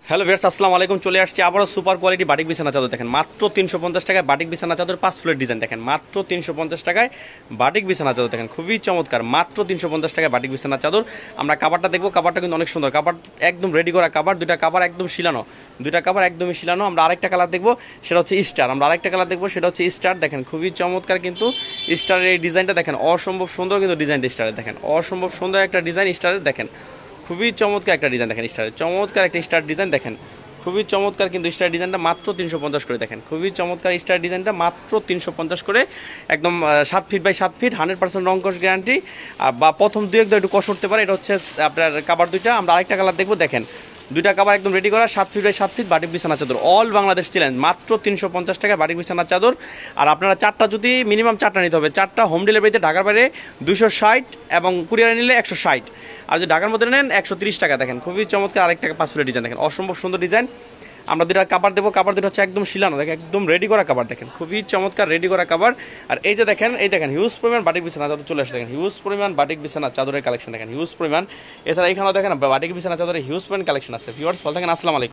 Hello viewers, আসসালামু আলাইকুম। চলে আসছি আবারও সুপার কোয়ালিটি বাটিক বিছানা চাদর। দেখেন মাত্র 350 টাকায় বাটিক বিছানা চাদর 5 ফুলের ডিজাইন। দেখেন মাত্র 350 টাকায় বাটিক বিছানা চাদর। দেখেন খুবই চমৎকার, মাত্র 350 টাকায় বাটিক বিছানা চাদর। আমরা কাভারটা দেখবো, কাভারটা কিন্তু অনেক সুন্দর। কাভার একদম রেডি করা কাভার, দুইটা কাভার একদম শিলানো, দুইটা কাভার একদমই শিলানো। আমরা আরেকটা কালার দেখবো, সেটা হচ্ছে স্টার। আমরা আরেকটা কালার দেখবো, সেটা হচ্ছে স্টার। দেখেন খুবই চমৎকার কিন্তু স্টারের এই ডিজাইনটা দেখেন, অসম্ভব সুন্দর কিন্তু ডিজাইনটা স্টারের। দেখেন অসম্ভব সুন্দর একটা ডিজাইন স্টারের। দেখেন খুবই চমৎকার একটা ডিজাইন। দেখেন স্টারের চমৎকার একটা স্টার ডিজাইন। দেখেন খুবই চমৎকার কিন্তু স্টার ডিজাইনটা মাত্র 350 করে। দেখেন খুবই চমৎকার স্টার ডিজাইনটা মাত্র 350 করে। একদম 7 ফিট বাই 7 ফিট, 100% রং কস গ্যারান্টি। বা প্রথম দুই এক একটু কষ উঠতে পারে। এটা হচ্ছে আপনার কাবার দুইটা। আমরা আরেকটা কালার দেখবো। দেখেন দুইটা কাবার একদম রেডি করা, 7 ফিট বাই 7 ফিট বাটিক বিছানা চাদর। অল বাংলাদেশ চ্যালেঞ্জ, মাত্র 350 টাকায় বাটিক বিছানা চাদর। আর আপনারা চারটা, যদি মিনিমাম চারটা নিতে হবে, চারটা হোম ডেলিভারিতে ঢাকার বাইরে 260 এবং কুরিয়ারে নিলে 160। আর যদি ঢাকার মধ্যে নেন 130 টাকা। দেখেন খুবই চমৎকার আরেকটা 5 ফুলের ডিজাইন। দেখেন অসম্ভব সুন্দর ডিজাইন। আমরা দুটা কাভার দেবো, কাভার দুটো হচ্ছে একদম শিলানো। দেখেন একদম রেডি করা কাভার। দেখেন খুবই চমৎকার রেডি করা কাভার। আর এই যে দেখেন, এই দেখেন হিউজ পরিমাণ বাটিক বিছানা চাদর চলে আসছে। দেখেন হিউজ পরিমাণ বাটিক বিছানা চাদরের কালেকশন। দেখেন হিউজ পরিমাণ। এছাড়া এখানেও দেখেন বাটিক বিছানা চাদরের হিউজ পরিমাণ কালেকশন আছে। ভিউয়ার্স ভালো থাকেন, আসসালামু আলাইকুম।